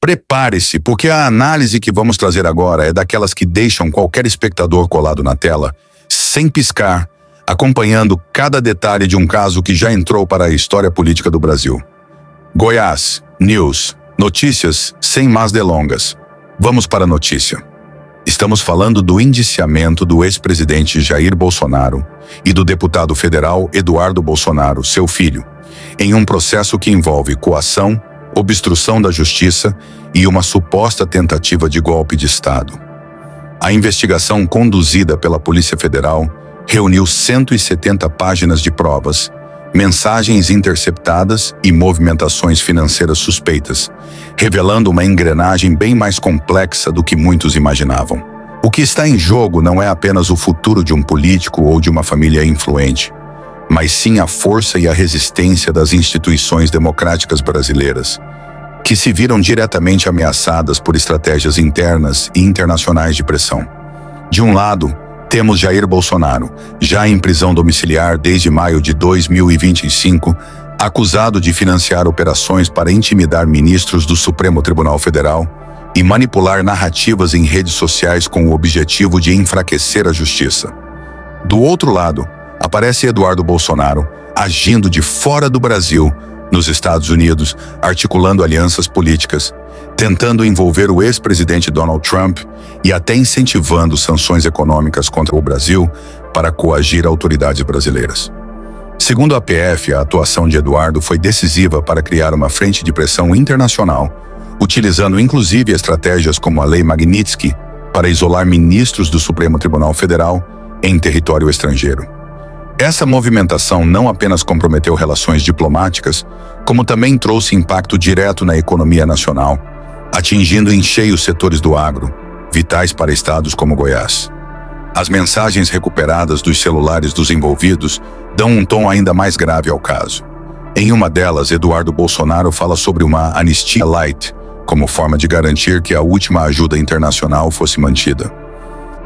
Prepare-se, porque a análise que vamos trazer agora é daquelas que deixam qualquer espectador colado na tela, sem piscar, acompanhando cada detalhe de um caso que já entrou para a história política do Brasil. Goiás News. Notícias sem mais delongas. Vamos para a notícia. Estamos falando do indiciamento do ex-presidente Jair Bolsonaro e do deputado federal Eduardo Bolsonaro, seu filho, em um processo que envolve coação, obstrução da justiça e uma suposta tentativa de golpe de Estado. A investigação conduzida pela Polícia Federal reuniu 170 páginas de provas, mensagens interceptadas e movimentações financeiras suspeitas, revelando uma engrenagem bem mais complexa do que muitos imaginavam. O que está em jogo não é apenas o futuro de um político ou de uma família influente, mas sim a força e a resistência das instituições democráticas brasileiras, que se viram diretamente ameaçadas por estratégias internas e internacionais de pressão. De um lado, temos Jair Bolsonaro, já em prisão domiciliar desde maio de 2025, acusado de financiar operações para intimidar ministros do Supremo Tribunal Federal e manipular narrativas em redes sociais com o objetivo de enfraquecer a justiça. Do outro lado, aparece Eduardo Bolsonaro, agindo de fora do Brasil, nos Estados Unidos, articulando alianças políticas, tentando envolver o ex-presidente Donald Trump e até incentivando sanções econômicas contra o Brasil para coagir autoridades brasileiras. Segundo a PF, a atuação de Eduardo foi decisiva para criar uma frente de pressão internacional, utilizando inclusive estratégias como a Lei Magnitsky para isolar ministros do Supremo Tribunal Federal em território estrangeiro. Essa movimentação não apenas comprometeu relações diplomáticas, como também trouxe impacto direto na economia nacional, atingindo em cheio os setores do agro, vitais para estados como Goiás. As mensagens recuperadas dos celulares dos envolvidos dão um tom ainda mais grave ao caso. Em uma delas, Eduardo Bolsonaro fala sobre uma anistia light, como forma de garantir que a última ajuda internacional fosse mantida.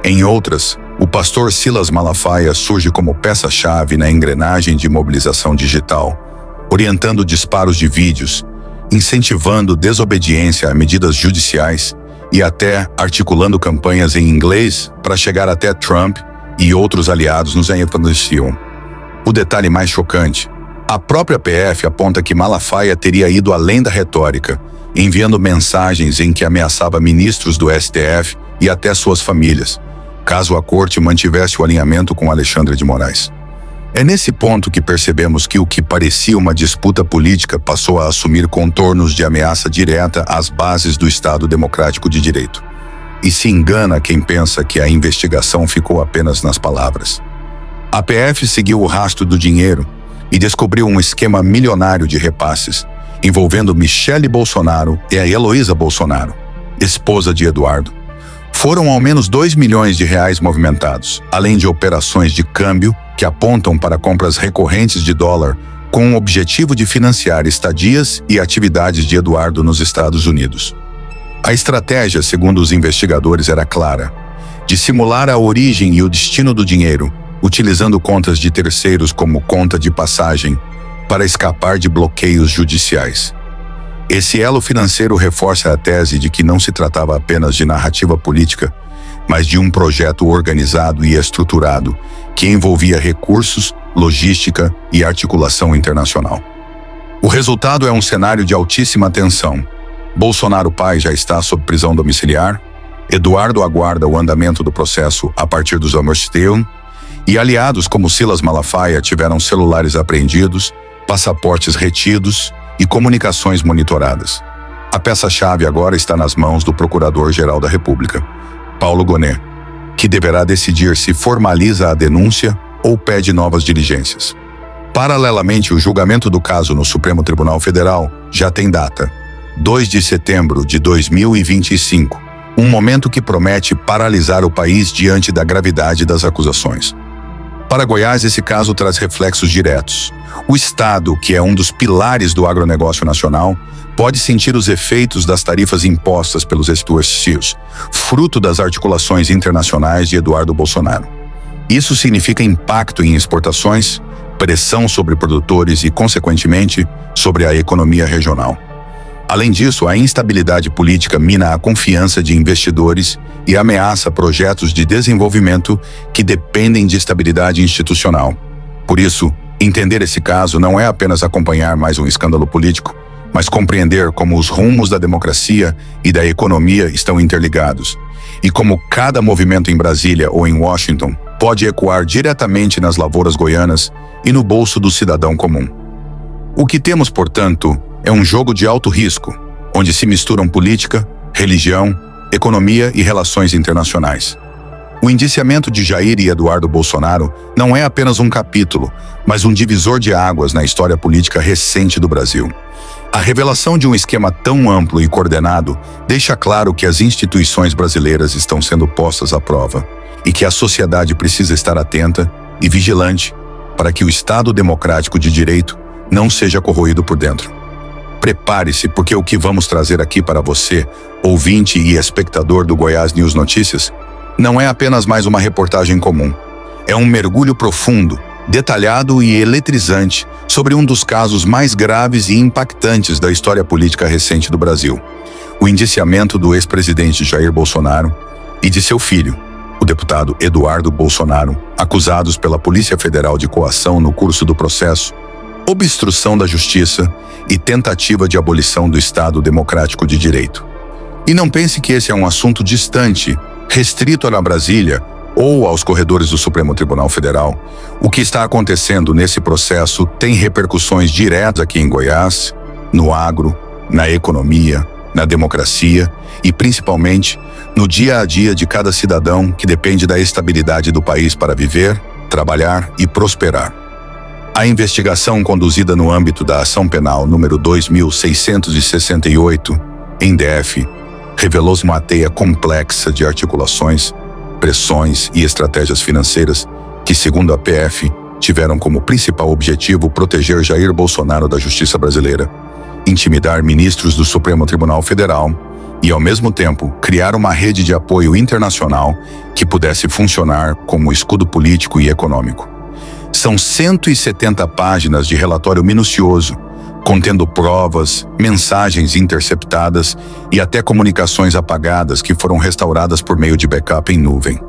Em outras, o pastor Silas Malafaia surge como peça-chave na engrenagem de mobilização digital, orientando disparos de vídeos, incentivando desobediência a medidas judiciais e até articulando campanhas em inglês para chegar até Trump e outros aliados nos influenciam. O detalhe mais chocante: a própria PF aponta que Malafaia teria ido além da retórica, enviando mensagens em que ameaçava ministros do STF e até suas famílias, caso a corte mantivesse o alinhamento com Alexandre de Moraes. É nesse ponto que percebemos que o que parecia uma disputa política passou a assumir contornos de ameaça direta às bases do Estado Democrático de Direito. E se engana quem pensa que a investigação ficou apenas nas palavras. A PF seguiu o rastro do dinheiro e descobriu um esquema milionário de repasses, envolvendo Michele Bolsonaro e a Heloísa Bolsonaro, esposa de Eduardo. Foram ao menos 2 milhões de reais movimentados, além de operações de câmbio que apontam para compras recorrentes de dólar com o objetivo de financiar estadias e atividades de Eduardo nos Estados Unidos. A estratégia, segundo os investigadores, era clara: dissimular a origem e o destino do dinheiro, utilizando contas de terceiros como conta de passagem para escapar de bloqueios judiciais. Esse elo financeiro reforça a tese de que não se tratava apenas de narrativa política, mas de um projeto organizado e estruturado que envolvia recursos, logística e articulação internacional. O resultado é um cenário de altíssima tensão. Bolsonaro pai já está sob prisão domiciliar, Eduardo aguarda o andamento do processo a partir dos Amsterdã, e aliados como Silas Malafaia tiveram celulares apreendidos, passaportes retidos e comunicações monitoradas. A peça-chave agora está nas mãos do Procurador-Geral da República, Paulo Gonet, que deverá decidir se formaliza a denúncia ou pede novas diligências. Paralelamente, o julgamento do caso no Supremo Tribunal Federal já tem data: 2 de setembro de 2025, um momento que promete paralisar o país diante da gravidade das acusações. Para Goiás, esse caso traz reflexos diretos. O Estado, que é um dos pilares do agronegócio nacional, pode sentir os efeitos das tarifas impostas pelos estados, fruto das articulações internacionais de Eduardo Bolsonaro. Isso significa impacto em exportações, pressão sobre produtores e, consequentemente, sobre a economia regional. Além disso, a instabilidade política mina a confiança de investidores e ameaça projetos de desenvolvimento que dependem de estabilidade institucional. Por isso, entender esse caso não é apenas acompanhar mais um escândalo político, mas compreender como os rumos da democracia e da economia estão interligados, e como cada movimento em Brasília ou em Washington pode ecoar diretamente nas lavouras goianas e no bolso do cidadão comum. O que temos, portanto, é um jogo de alto risco, onde se misturam política, religião, economia e relações internacionais. O indiciamento de Jair e Eduardo Bolsonaro não é apenas um capítulo, mas um divisor de águas na história política recente do Brasil. A revelação de um esquema tão amplo e coordenado deixa claro que as instituições brasileiras estão sendo postas à prova e que a sociedade precisa estar atenta e vigilante para que o Estado democrático de direito não seja corroído por dentro. Prepare-se, porque o que vamos trazer aqui para você, ouvinte e espectador do Goiás News Notícias, não é apenas mais uma reportagem comum. É um mergulho profundo, detalhado e eletrizante sobre um dos casos mais graves e impactantes da história política recente do Brasil: o indiciamento do ex-presidente Jair Bolsonaro e de seu filho, o deputado Eduardo Bolsonaro, acusados pela Polícia Federal de coação no curso do processo, obstrução da justiça e tentativa de abolição do Estado Democrático de Direito. E não pense que esse é um assunto distante, restrito a Brasília ou aos corredores do Supremo Tribunal Federal. O que está acontecendo nesse processo tem repercussões diretas aqui em Goiás, no agro, na economia, na democracia e, principalmente, no dia a dia de cada cidadão que depende da estabilidade do país para viver, trabalhar e prosperar. A investigação conduzida no âmbito da Ação Penal número 2668, em DF, revelou uma teia complexa de articulações, pressões e estratégias financeiras que, segundo a PF, tiveram como principal objetivo proteger Jair Bolsonaro da justiça brasileira, intimidar ministros do Supremo Tribunal Federal e, ao mesmo tempo, criar uma rede de apoio internacional que pudesse funcionar como escudo político e econômico. São 170 páginas de relatório minucioso, contendo provas, mensagens interceptadas e até comunicações apagadas que foram restauradas por meio de backup em nuvem.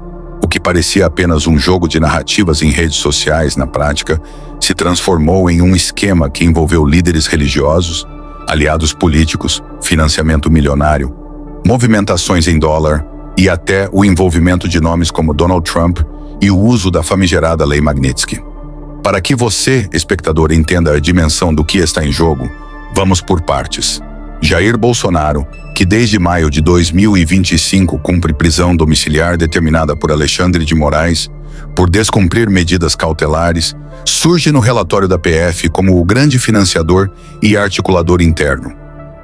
O que parecia apenas um jogo de narrativas em redes sociais, na prática, se transformou em um esquema que envolveu líderes religiosos, aliados políticos, financiamento milionário, movimentações em dólar e até o envolvimento de nomes como Donald Trump e o uso da famigerada Lei Magnitsky. Para que você, espectador, entenda a dimensão do que está em jogo, vamos por partes. Jair Bolsonaro, que desde maio de 2025 cumpre prisão domiciliar determinada por Alexandre de Moraes por descumprir medidas cautelares, surge no relatório da PF como o grande financiador e articulador interno.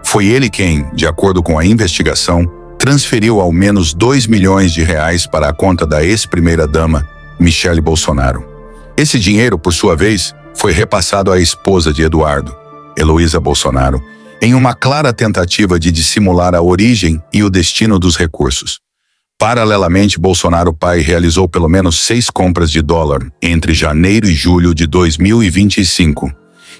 Foi ele quem, de acordo com a investigação, transferiu ao menos 2 milhões de reais para a conta da ex-primeira-dama, Michele Bolsonaro. Esse dinheiro, por sua vez, foi repassado à esposa de Eduardo, Heloísa Bolsonaro, em uma clara tentativa de dissimular a origem e o destino dos recursos. Paralelamente, Bolsonaro pai realizou pelo menos 6 compras de dólar entre janeiro e julho de 2025,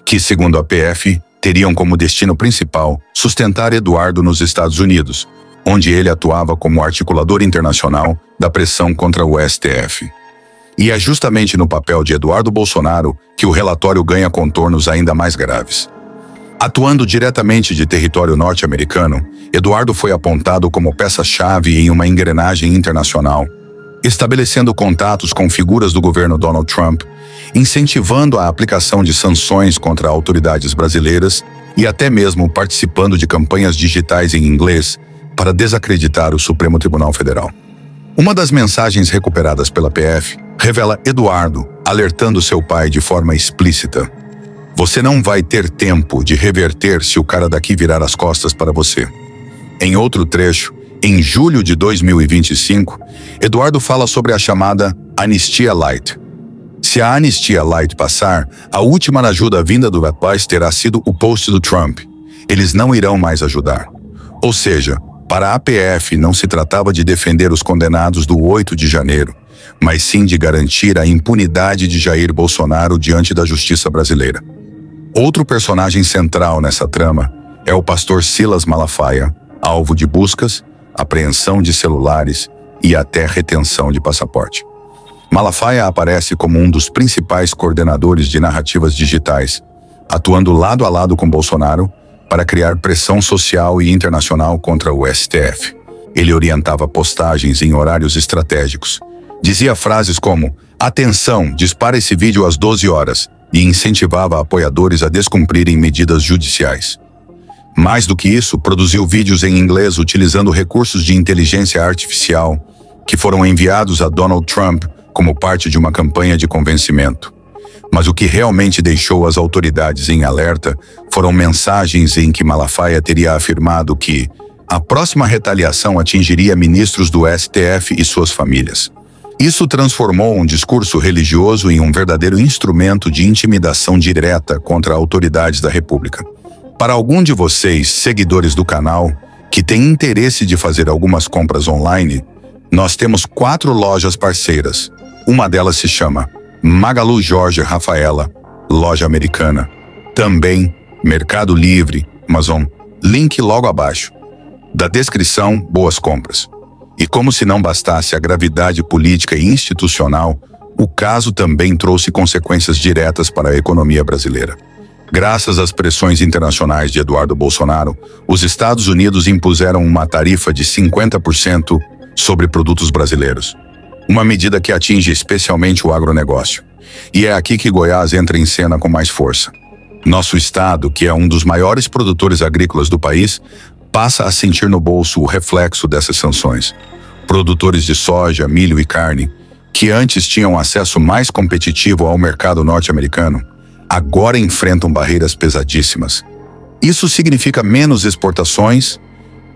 que, segundo a PF, teriam como destino principal sustentar Eduardo nos Estados Unidos, onde ele atuava como articulador internacional da pressão contra o STF. E é justamente no papel de Eduardo Bolsonaro que o relatório ganha contornos ainda mais graves. Atuando diretamente de território norte-americano, Eduardo foi apontado como peça-chave em uma engrenagem internacional, estabelecendo contatos com figuras do governo Donald Trump, incentivando a aplicação de sanções contra autoridades brasileiras e até mesmo participando de campanhas digitais em inglês para desacreditar o Supremo Tribunal Federal. Uma das mensagens recuperadas pela PF revela Eduardo alertando seu pai de forma explícita: "Você não vai ter tempo de reverter se o cara daqui virar as costas para você." Em outro trecho, em julho de 2025, Eduardo fala sobre a chamada Anistia Light. Se a Anistia Light passar, a última ajuda vinda do rapaz terá sido o post do Trump. Eles não irão mais ajudar. Ou seja, para a PF não se tratava de defender os condenados do 8 de janeiro, mas sim de garantir a impunidade de Jair Bolsonaro diante da justiça brasileira. Outro personagem central nessa trama é o pastor Silas Malafaia, alvo de buscas, apreensão de celulares e até retenção de passaporte. Malafaia aparece como um dos principais coordenadores de narrativas digitais, atuando lado a lado com Bolsonaro para criar pressão social e internacional contra o STF. Ele orientava postagens em horários estratégicos, dizia frases como "Atenção, dispara esse vídeo às 12 horas" e incentivava apoiadores a descumprirem medidas judiciais. Mais do que isso, produziu vídeos em inglês utilizando recursos de inteligência artificial que foram enviados a Donald Trump como parte de uma campanha de convencimento. Mas o que realmente deixou as autoridades em alerta foram mensagens em que Malafaia teria afirmado que a próxima retaliação atingiria ministros do STF e suas famílias. Isso transformou um discurso religioso em um verdadeiro instrumento de intimidação direta contra autoridades da República. Para algum de vocês, seguidores do canal, que tem interesse de fazer algumas compras online, nós temos 4 lojas parceiras. Uma delas se chama Magalu Jorge Rafaela, loja americana. Também Mercado Livre, Amazon, link logo abaixo. Da descrição, boas compras. E como se não bastasse a gravidade política e institucional, o caso também trouxe consequências diretas para a economia brasileira. Graças às pressões internacionais de Eduardo Bolsonaro, os Estados Unidos impuseram uma tarifa de 50% sobre produtos brasileiros. Uma medida que atinge especialmente o agronegócio. E é aqui que Goiás entra em cena com mais força. Nosso estado, que é um dos maiores produtores agrícolas do país, passa a sentir no bolso o reflexo dessas sanções. Produtores de soja, milho e carne, que antes tinham acesso mais competitivo ao mercado norte-americano, agora enfrentam barreiras pesadíssimas. Isso significa menos exportações,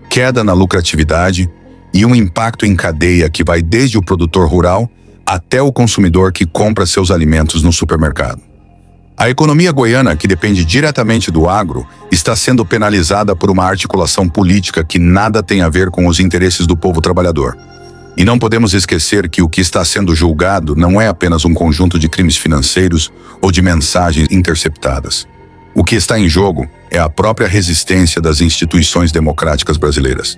queda na lucratividade e um impacto em cadeia que vai desde o produtor rural até o consumidor que compra seus alimentos no supermercado. A economia goiana, que depende diretamente do agro, está sendo penalizada por uma articulação política que nada tem a ver com os interesses do povo trabalhador. E não podemos esquecer que o que está sendo julgado não é apenas um conjunto de crimes financeiros ou de mensagens interceptadas. O que está em jogo é a própria resistência das instituições democráticas brasileiras.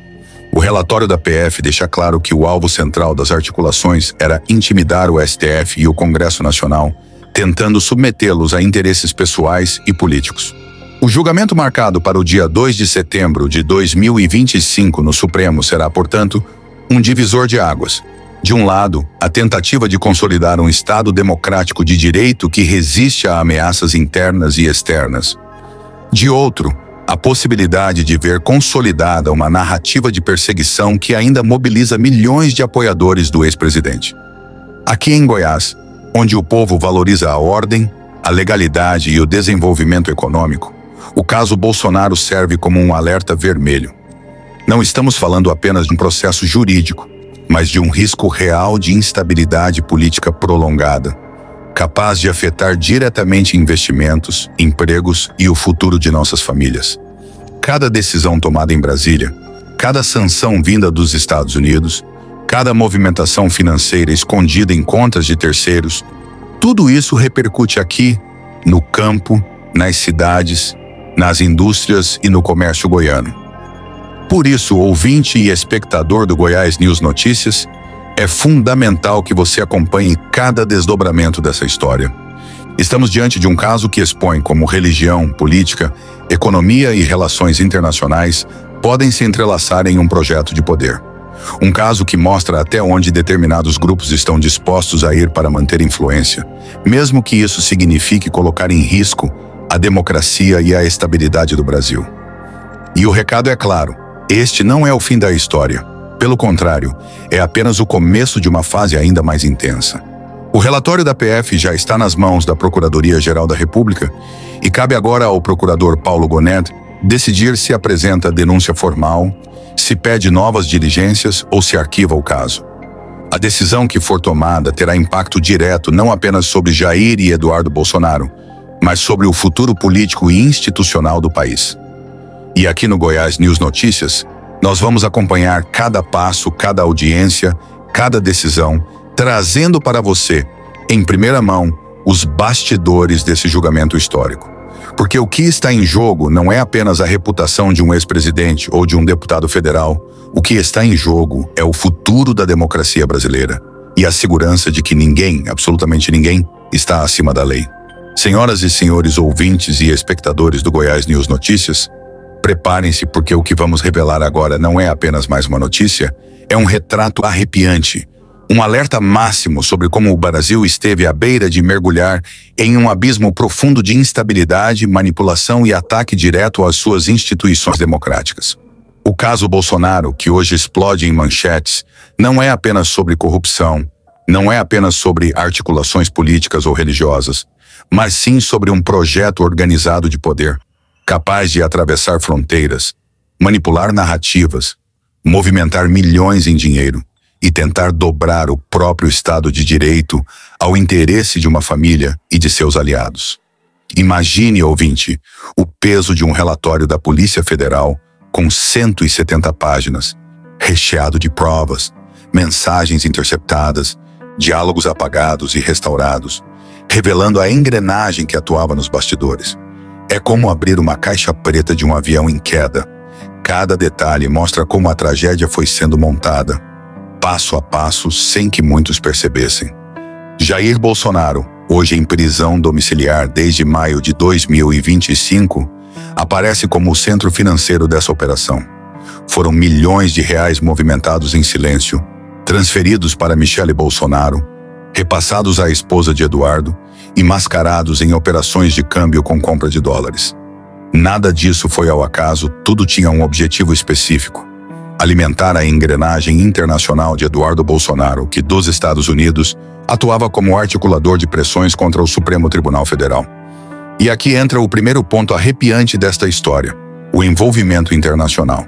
O relatório da PF deixa claro que o alvo central das articulações era intimidar o STF e o Congresso Nacional, tentando submetê-los a interesses pessoais e políticos. O julgamento marcado para o dia 2 de setembro de 2025 no Supremo será, portanto, um divisor de águas. De um lado, a tentativa de consolidar um Estado democrático de direito que resiste a ameaças internas e externas. De outro, a possibilidade de ver consolidada uma narrativa de perseguição que ainda mobiliza milhões de apoiadores do ex-presidente. Aqui em Goiás, onde o povo valoriza a ordem, a legalidade e o desenvolvimento econômico, o caso Bolsonaro serve como um alerta vermelho. Não estamos falando apenas de um processo jurídico, mas de um risco real de instabilidade política prolongada, capaz de afetar diretamente investimentos, empregos e o futuro de nossas famílias. Cada decisão tomada em Brasília, cada sanção vinda dos Estados Unidos, cada movimentação financeira escondida em contas de terceiros, tudo isso repercute aqui, no campo, nas cidades, nas indústrias e no comércio goiano. Por isso, ouvinte e espectador do Goiás News Notícias, é fundamental que você acompanhe cada desdobramento dessa história. Estamos diante de um caso que expõe como religião, política, economia e relações internacionais podem se entrelaçar em um projeto de poder. Um caso que mostra até onde determinados grupos estão dispostos a ir para manter influência, mesmo que isso signifique colocar em risco a democracia e a estabilidade do Brasil. E o recado é claro, este não é o fim da história. Pelo contrário, é apenas o começo de uma fase ainda mais intensa. O relatório da PF já está nas mãos da Procuradoria-Geral da República e cabe agora ao procurador Paulo Gonet decidir se apresenta denúncia formal, se pede novas diligências ou se arquiva o caso. A decisão que for tomada terá impacto direto não apenas sobre Jair e Eduardo Bolsonaro, mas sobre o futuro político e institucional do país. E aqui no Goiás News Notícias, nós vamos acompanhar cada passo, cada audiência, cada decisão, trazendo para você, em primeira mão, os bastidores desse julgamento histórico. Porque o que está em jogo não é apenas a reputação de um ex-presidente ou de um deputado federal. O que está em jogo é o futuro da democracia brasileira e a segurança de que ninguém, absolutamente ninguém, está acima da lei. Senhoras e senhores ouvintes e espectadores do Goiás News Notícias, preparem-se porque o que vamos revelar agora não é apenas mais uma notícia, é um retrato arrepiante, um alerta máximo sobre como o Brasil esteve à beira de mergulhar em um abismo profundo de instabilidade, manipulação e ataque direto às suas instituições democráticas. O caso Bolsonaro, que hoje explode em manchetes, não é apenas sobre corrupção, não é apenas sobre articulações políticas ou religiosas, mas sim sobre um projeto organizado de poder, capaz de atravessar fronteiras, manipular narrativas, movimentar milhões em dinheiro e tentar dobrar o próprio Estado de Direito ao interesse de uma família e de seus aliados. Imagine, ouvinte, o peso de um relatório da Polícia Federal com 170 páginas, recheado de provas, mensagens interceptadas, diálogos apagados e restaurados, revelando a engrenagem que atuava nos bastidores. É como abrir uma caixa preta de um avião em queda. Cada detalhe mostra como a tragédia foi sendo montada, passo a passo, sem que muitos percebessem. Jair Bolsonaro, hoje em prisão domiciliar desde maio de 2025, aparece como o centro financeiro dessa operação. Foram milhões de reais movimentados em silêncio, transferidos para Michele Bolsonaro, repassados à esposa de Eduardo e mascarados em operações de câmbio com compra de dólares. Nada disso foi ao acaso, tudo tinha um objetivo específico: alimentar a engrenagem internacional de Eduardo Bolsonaro, que dos Estados Unidos atuava como articulador de pressões contra o Supremo Tribunal Federal. E aqui entra o primeiro ponto arrepiante desta história: o envolvimento internacional.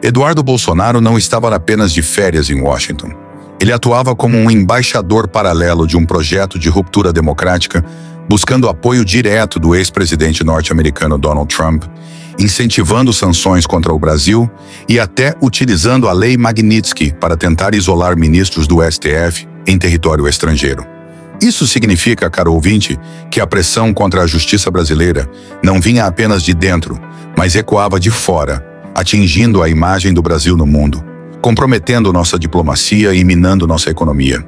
Eduardo Bolsonaro não estava apenas de férias em Washington. Ele atuava como um embaixador paralelo de um projeto de ruptura democrática, buscando apoio direto do ex-presidente norte-americano Donald Trump, incentivando sanções contra o Brasil e até utilizando a Lei Magnitsky para tentar isolar ministros do STF em território estrangeiro. Isso significa, caro ouvinte, que a pressão contra a justiça brasileira não vinha apenas de dentro, mas ecoava de fora, atingindo a imagem do Brasil no mundo, comprometendo nossa diplomacia e minando nossa economia.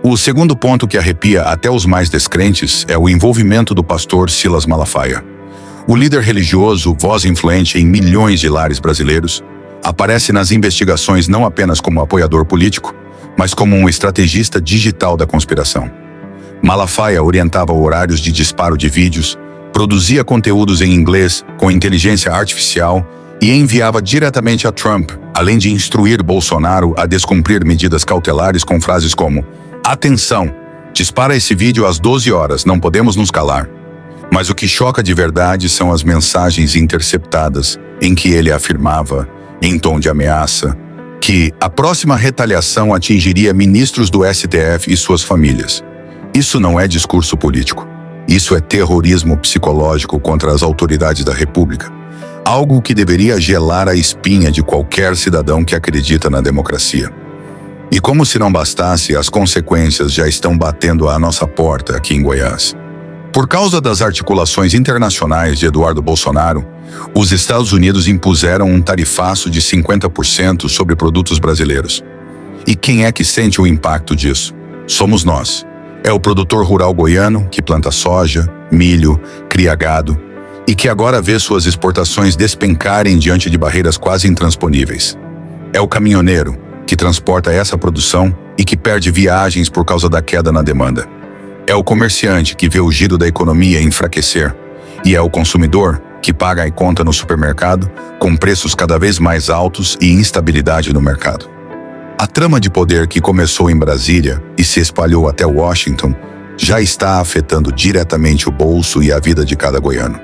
O segundo ponto que arrepia até os mais descrentes é o envolvimento do pastor Silas Malafaia. O líder religioso, voz influente em milhões de lares brasileiros, aparece nas investigações não apenas como apoiador político, mas como um estrategista digital da conspiração. Malafaia orientava horários de disparo de vídeos, produzia conteúdos em inglês com inteligência artificial e enviava diretamente a Trump, além de instruir Bolsonaro a descumprir medidas cautelares com frases como: "Atenção, dispara esse vídeo às 12 horas, não podemos nos calar." Mas o que choca de verdade são as mensagens interceptadas em que ele afirmava, em tom de ameaça, que a próxima retaliação atingiria ministros do STF e suas famílias. Isso não é discurso político. Isso é terrorismo psicológico contra as autoridades da República. Algo que deveria gelar a espinha de qualquer cidadão que acredita na democracia. E como se não bastasse, as consequências já estão batendo à nossa porta aqui em Goiás. Por causa das articulações internacionais de Eduardo Bolsonaro, os Estados Unidos impuseram um tarifaço de 50% sobre produtos brasileiros. E quem é que sente o impacto disso? Somos nós. É o produtor rural goiano que planta soja, milho, cria gado e que agora vê suas exportações despencarem diante de barreiras quase intransponíveis. É o caminhoneiro que transporta essa produção e que perde viagens por causa da queda na demanda. É o comerciante que vê o giro da economia enfraquecer. E é o consumidor que paga a conta no supermercado com preços cada vez mais altos e instabilidade no mercado. A trama de poder que começou em Brasília e se espalhou até Washington já está afetando diretamente o bolso e a vida de cada goiano.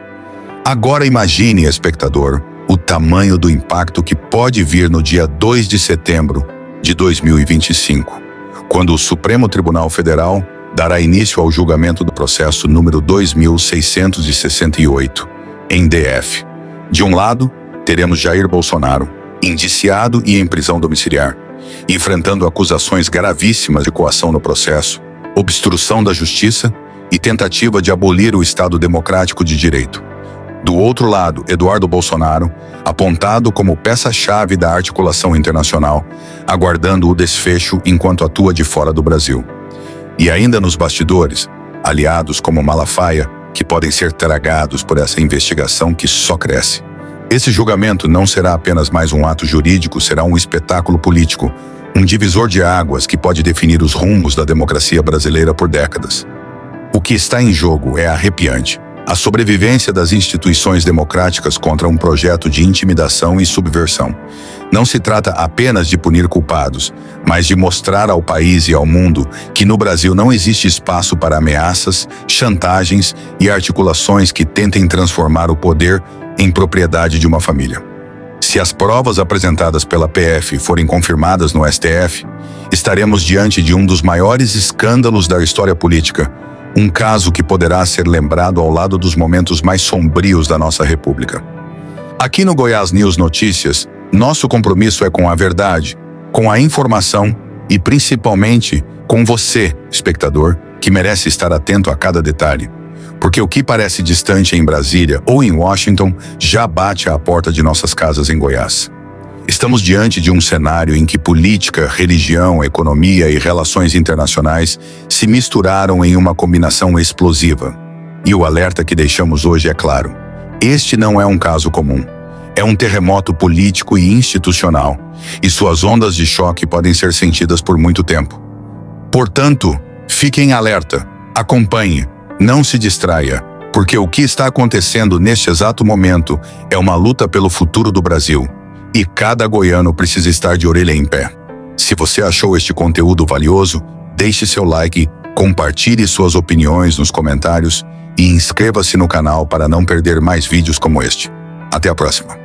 Agora imagine, espectador, o tamanho do impacto que pode vir no dia 2 de setembro de 2025, quando o Supremo Tribunal Federal dará início ao julgamento do processo número 2668, em DF. De um lado, teremos Jair Bolsonaro, indiciado e em prisão domiciliar, enfrentando acusações gravíssimas de coação no processo, obstrução da justiça e tentativa de abolir o Estado democrático de direito. Do outro lado, Eduardo Bolsonaro, apontado como peça-chave da articulação internacional, aguardando o desfecho enquanto atua de fora do Brasil. E ainda nos bastidores, aliados como Malafaia, que podem ser tragados por essa investigação que só cresce. Esse julgamento não será apenas mais um ato jurídico, será um espetáculo político, um divisor de águas que pode definir os rumos da democracia brasileira por décadas. O que está em jogo é arrepiante. A sobrevivência das instituições democráticas contra um projeto de intimidação e subversão. Não se trata apenas de punir culpados, mas de mostrar ao país e ao mundo que no Brasil não existe espaço para ameaças, chantagens e articulações que tentem transformar o poder em propriedade de uma família. Se as provas apresentadas pela PF forem confirmadas no STF, estaremos diante de um dos maiores escândalos da história política, um caso que poderá ser lembrado ao lado dos momentos mais sombrios da nossa República. Aqui no Goiás News Notícias, nosso compromisso é com a verdade, com a informação e, principalmente, com você, espectador, que merece estar atento a cada detalhe. Porque o que parece distante em Brasília ou em Washington já bate à porta de nossas casas em Goiás. Estamos diante de um cenário em que política, religião, economia e relações internacionais se misturaram em uma combinação explosiva. E o alerta que deixamos hoje é claro. Este não é um caso comum. É um terremoto político e institucional, e suas ondas de choque podem ser sentidas por muito tempo. Portanto, fique em alerta, acompanhe, não se distraia, porque o que está acontecendo neste exato momento é uma luta pelo futuro do Brasil. E cada goiano precisa estar de orelha em pé. Se você achou este conteúdo valioso, deixe seu like, compartilhe suas opiniões nos comentários e inscreva-se no canal para não perder mais vídeos como este. Até a próxima.